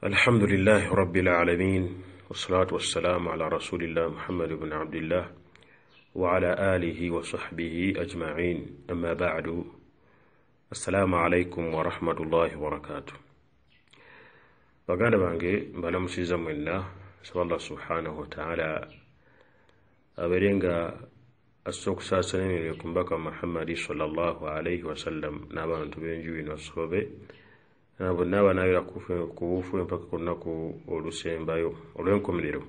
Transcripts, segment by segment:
الحمد لله رب العالمين والصلاة والسلام على رسول الله محمد بن عبد الله وعلى آله وصحبه أجمعين أما بعد السلام عليكم ورحمة الله وبركاته وقال بانجي بنا مسيزا منا سوى الله سبحانه وتعالى أبرينغا السوق ساسنين لكم بك محمد صلى الله عليه وسلم نابان تبينجوين والصحبه naba nabira kubufu mpaka kunaku olusembayo olwenkomerero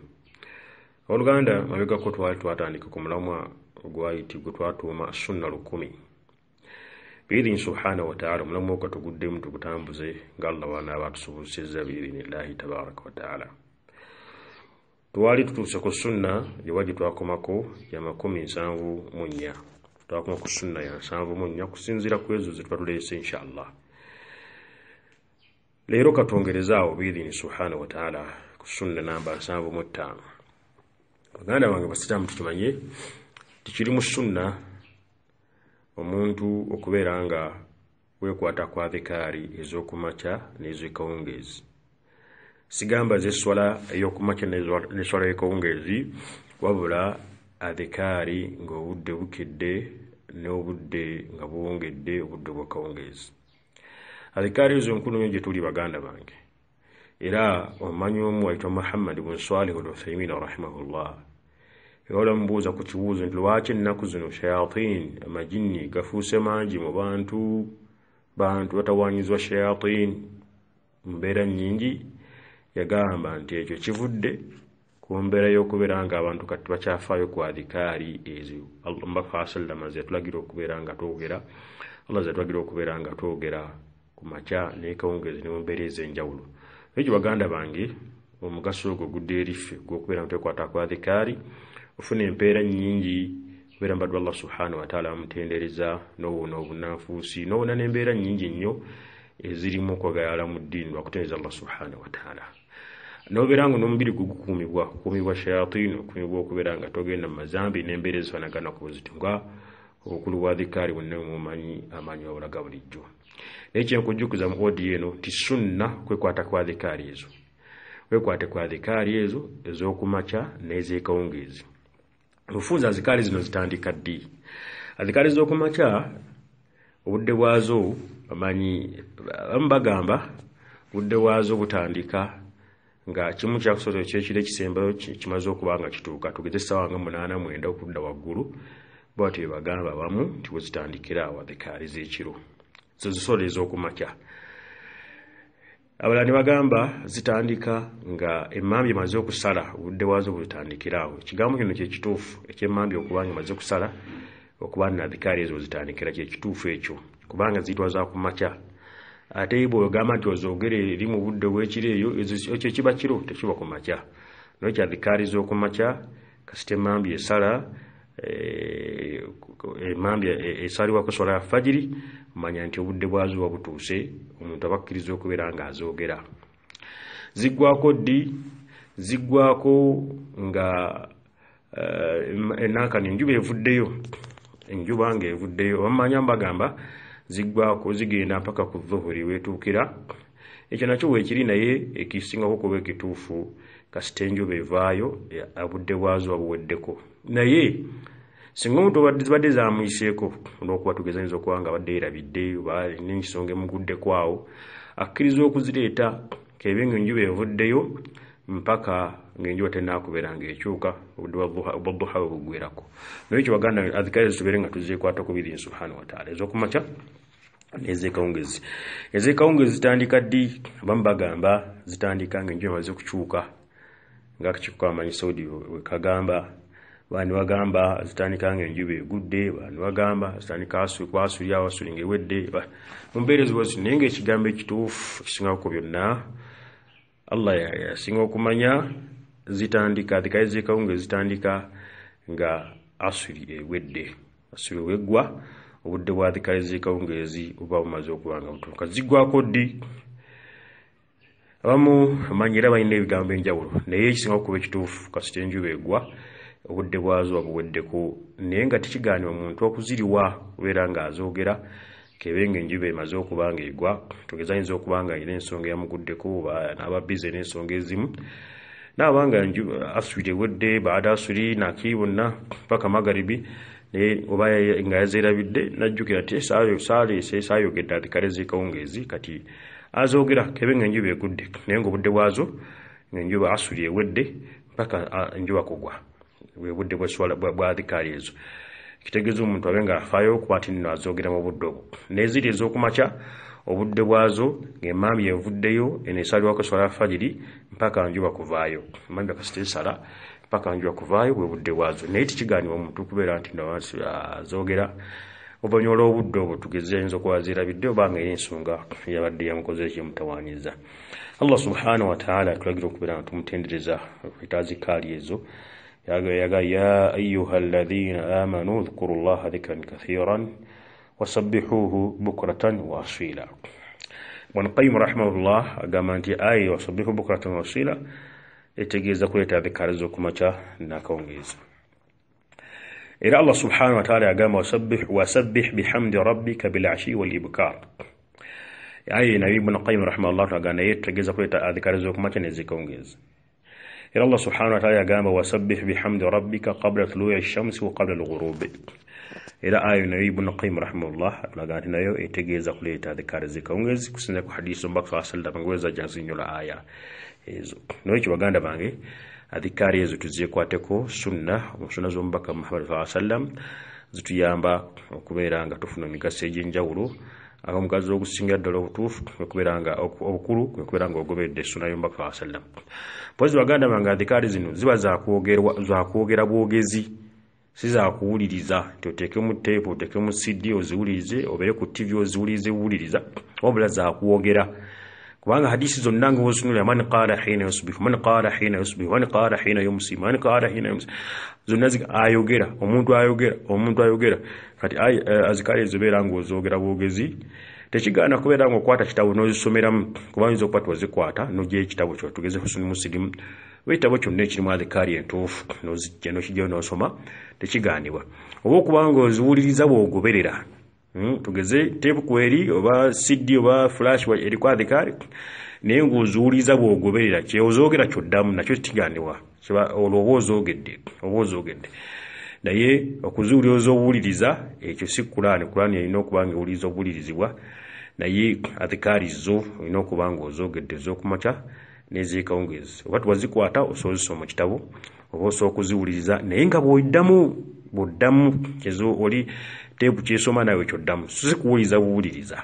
oluganda mabega ko twatandika ku mulamwa gwayiti gwatwatuma sunna 10 biidhi subhanahu wa ta'ala mulamwa ko tugudde mtu kutambuze ngalla wana abatusubuzizza biidhinillahi tabaraka wa ta'ala twali tutuse ku sunna yewaji twakomako ya 74 twakoma ku sunna ya 74 kusinzira kwezo zitwatulese inshallah. Lero katongerezaawo biidhini subhanahu wa ta'ala ku sunna namba 75 baganda bange basitamu tukimanye tikiri mu sunna omuntu okubeera nga wekwata kwa dhikari ezokumacha n'ezekawungezi sigamba zeswala eyokumacha n'eswala y'ekawungezi wabula adhikari ng'obudde bukedde n'obudde nga buwongedde obudde bw'akawungezi. Adhikari hizo nkunu nje tuli baganda bange era omanyi omu ayitwa Muhammad ibn Salih al-Uthaymin rahimahullah yola mbuza ku kibuuzo nti lwaki ennaku zino shayatin amajinni gafuuse mangi mu bantu batawanyizwa shayatin mbeera nyingi yagamba nti ekyo kivudde ku mbeera y'okubeera nga abantu kati bakyafaayo ku adhikari ezo Allah sallama zetulagira okubeera nga twogera Allah zetulagira okubeera nga twogera kumacha n'ekawungezi n'embeereza enjawulo. Ekyo baganda bange omugaso ogwo gudde erife gw'okubeera ntekwata kwa dhikari ofuna empeera nyingi kubeera mbadde Allah subhanahu wa ta'ala amutendereza n'owona obunanfuusi n'owona n'embeera nyingi nnyo ezirimu okwagayala mu ddiini lwakutendereza Allah subhanahu wa ta'ala n'obeera nga n'omubiri gukuumibwa shayatin okuumibwa okubeera nga togenda mu mazambi n'embeera ezifaanagana ku buzito nga obukulu bwa dhikari bonna mumanyi amanyi obulaga bulijjo. Nekyo nkujjukiza mu odi eno ti sunna kwekwata kwa dhikari ezo. Kwekwata kwa dhikari ezo ez'okumacha n'ezekawungezi. Obufunza dhikari zino zitandika ddi. Dhikari z'okumacha obudde bwazo amanyi bagamba obudde bwazo butandika nga kimu kya kusooka kyekire ekisembayo kimaze okuba nga kituuka tugeze essaawa nga 8-9 okudda waggulu bw'atyo bagamba bamu nti wezitandikira awo dhikari z'ekiro. Zisole ez'okumacha abalala ne bagamba zitandika nga emmambya emaze okusala obudde bwazo butandikirawo. Ekigambo kino kye kituufu eky'emmambya okubanga emaze okusala okuba na dhikari ezo zitandikira kye kituufu ekyo kubanga ziyitibwa za kumacha. Ate bw'ogamba nti ozoogere eri mu budde bw'ekiro eyo ekyo kiba kiro tekiba kumacha. Naye kya dhikari z'okumacha kasita emmambya esala emambya esalibwa ku swala ya fajiri manya nti obudde bwazo butuuse omuntu abakkiriza okubeera nga azoogera. Ziggwako ddi? Ziggwako nga enankani enjuba evuddeyo. Enjuba nga evuddeyo bamanya mbagamba ziggwako zigenda mpaka ku dhuhuri weetuukira. Ekyo nakyo weekiri naye ekisingako kuba ekituufu kasita enjuba evaayo obudde bwazo buweddeko. Naye singa omuntu badde zamuyiseeko olw'okuba tugezanyiriza okuba nga badde erabidde oba n'ensonga emuguddeko awo akkiriza okuzireeta kebe ng'enjuba evuddeyo mpaka ng'enjuba tennaakubeera ng'ekyuka obudde bwa duha buggwerako. Naye ekyo baganda adhikari tubeere nga tuzeekwatako biidhini subhanahu wa ta'ala ez'okumacha n'ezekawungezi. Ezekawungezi zitandika ddi? Abamu bagamba zitandika ng'enjuba emaze kukyuka nga kikuka amanyi Saudi wekagamba. Bani bagamba zitandika ng'enjuba egudde, bani bagamba zitandika kwasuli awasuli ng'ewedde. Mumbeera ezo naye ng'ekigambo ekituufu ekisingawo ku byonna Allah yasinga okumanya zitandika dhikari z'ekawungezi zitandika nga asuli ewedde. Asuli weggwa obudde bwa dhikari z'ekawungezi buba bumaze okuba nga butuuka. Ziggwako ddi? Abamu amanyira balina ebigambo enjawulo naye ekisingawo kuba ekituufu kasita enjuba eggwa obudde bwazo buweddeko naye nga tekigaanibwa omuntu okuziriwa kubeera nga azoogera kebenga enjuba emaze okubanga egwa tugeza yinza okubanga ina ensonga yamuguddeko n'aba busy n'ensonga ezimu n'abanga aswire wedde baada asuri nakibonna paka magaribi ne oba nga yazerabidde najjukira ati saayogedde adhikare z'ekawungeezi kati azogera kebenga enjuba egudde naye ng'obudde bwazo ng'enjuba asuri ewedde paka enjuba kugwa bwebudde bwa adhikari ezo kitegeeza omuntu abenga afaayo okukwata nno azogera mu budde obwo n'eziri ez'okumakya obudde bwazo ng'emmaami evuddeyo eneesalwako swala fajiri mpaka njuba kuvaayo emmaami akasiteesala mpaka njuba kuvaayo bwe budde bwazo naye tekigaanibwa omuntu kubeera nti azogera obonyola obudde obwo tugeze ayinza okuba azirabidde obanga era ensonga yabadde yamukoze ekimutawaanyiza Allah subhanahu wa ta'ala tulagira okubeera nga tumutendereza etazikaali ezo يا أيها الذين آمنوا اذكروا الله ذكرا كثيرا وسبحوه بكرة وأصيلا ابن القيم رحمه الله قام أنت آية وسبحوه بكرة وأصيلا يتجيز كل ذكر زوكمتا ناكونجيز إلى الله سبحانه وتعالى قام وسبح بحمد ربك بالعشي والإبكار آية نبي ابن القيم رحمه الله قام يتجيز كل ذكر زوكمتا نزيكونجيز إلى الله سبحانه وتعالى قام وسبح بحمد ربك قبل طلوع الشمس وقبل الغروب إلى آية النبي ابن القيم رحمه الله قالت نيو يتجيز كل ذكر زيكونجيز كسنك حديث بك فاصل دبنغوزا جانسينيو لا آية ezo noiki baganda bange adhikari ezo tuzikwateko sunna zombaka Muhammad sallallahu alaihi wasallam zituyamba okubeera nga tufuna emigaso egy'enjawulo abamugazi okusinga ddala obutuufu okubeera nga obukulu okubeera nga ogobedde sunna yombaka sallallahu alaihi wasallam pozi baganda bange adhikari zino ziba zakwogera bwogezi si za kuwuliriza toteeke mu tape oteeke mu CD oziwulirize obeere ku TV oziwulirize wabula za kuwogera kubanga hadisi zonna nga wosunula man qala hina yusbih man qala hina yusbih man qala hina yumsi man qala hina yumsi zonna ayogera omuntu ayogera kati azikali zibera ngo ozogera bwogezi tekigaana kubeera ngo okwata kitabo n'ozisomeramu kubanga nzo kwatwa zikwata n'ogye ekitabo kyo tugeze husuni muslimu wetabo kyonna ekirimu azikali entuufu n'ozijja n'okijjayo n'osoma tekigaanibwa oba okubanga oziwuliriza bw'ogoberera tugeze tepu kweri oba CD oba flash wa eri kwa adhikari naye ng'ozuwuliza bw'ogoberera kyozogera kyoddamu nakyo kigaanibwa kiba olwo oba ozogedde naye okuziwuliriza obuwuliriza ekyo si Qur'ani erina okuba nga ewuliriza obuwulirizibwa naye adhikari zo olina okuba nga ozogedde ez'okumakya n'ez'ekawungeezi oba tuwazikwata osobola zisoma mu kitabo oba osobola okuziwuliriza naye nga bw'oddamu ezo oli tebu kyesoma nawe kyoddamu si kuwuliriza buwuliriza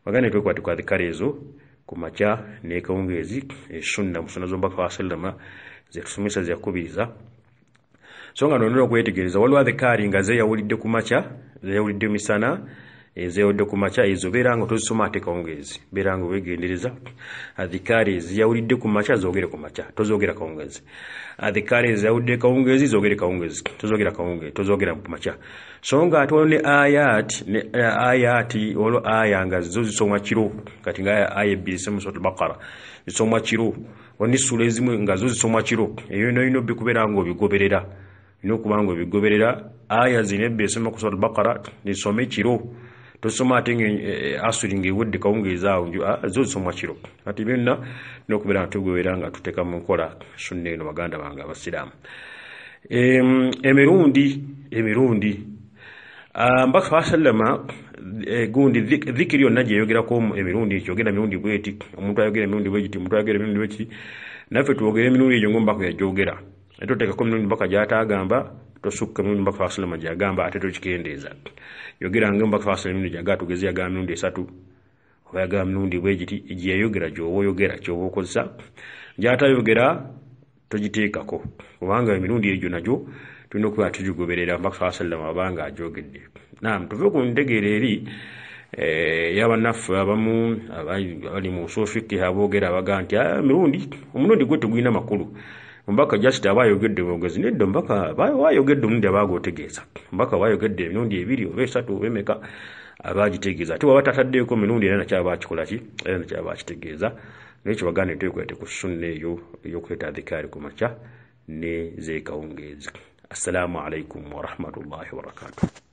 bagane twekwate ku adhikari ezo ku makya n'ekawungeezi sunna mu sunna zombaka wa sallama zetusomesa zeyakubiriza so nga nonera okwetegereza waliwo adhikari nga zeyawulidde ku makya zeyawulidde misana ezeyawulidde ku makya ezo beera nga tozisoma ate kawungeezi beera nga wegendereza adhikari eziyawulidde ku makya zogere ku makya tozogera kawungeezi adhikari eziyawulidde kawungeezi zogere kawungeezi tozogera ku makya so nga ate ne ayati olwo aya nga zo zisomwa kiro kati nga aya 2 mu sura al-Baqara zisomwa kiro wani sura ezimu nga zo zisomwa kiro eyo ino bikubeera ngo bigoberera ino kubanga bigoberera aya zine besoma ku sura al-Baqara nisome kiro tosoma ate asuri ngewedde kawungeezi awo zo zisomwa kiro kati byonna n'okubeera tugoberera nga tuteeka mu nkola sunna eno baganda bange abasiraamu emirundi mbaka sallama gundi dhikiri yonna gyeyogerako emirundi kyogera mirundi bweti omuntu ayogera emirundi bweti omuntu ayogera emirundi bweti naffe tuwogera emirundi egyo ngombaka yagyogera ate oteekako emirundi mbaka gy'ataagamba tosukka emirundi mbaka sallama gyagamba ate tokikendeeza yogera mbaka sallama emirundi gyagaa tugeze yagamba emirundi 3 oba yagamba emirundi bwegiti gyeyayogera gy'oba oyogera ky'oba okozesa gy'atayogera togiteekako kubanga emirundi egyo nagyo tulina okuba tugigoberera mbaka sallama abanga ajogedde tuve ku ntegeera eri y'abannaffe abamu abali mu sofiki aboogera abaga nti omulundi gwe tegulina makulu mbaka just aba ayogedde bwogezi nedda mbaka bayogedde omulundi abaaga otegeeza mbaka bayogedde emirundi 2 oba 3 oba emeka abagitegeeza ate bwaba tataddeeko emirundi era nakyaba akikola ki era nakyaba akitegeeza nekyo baganda twekwate ku sunna eyo ey'okuleeta adhikari ku makya ne z'ekawungeezi. Assalamu alaikum wa rahmatullahi wa barakatuh.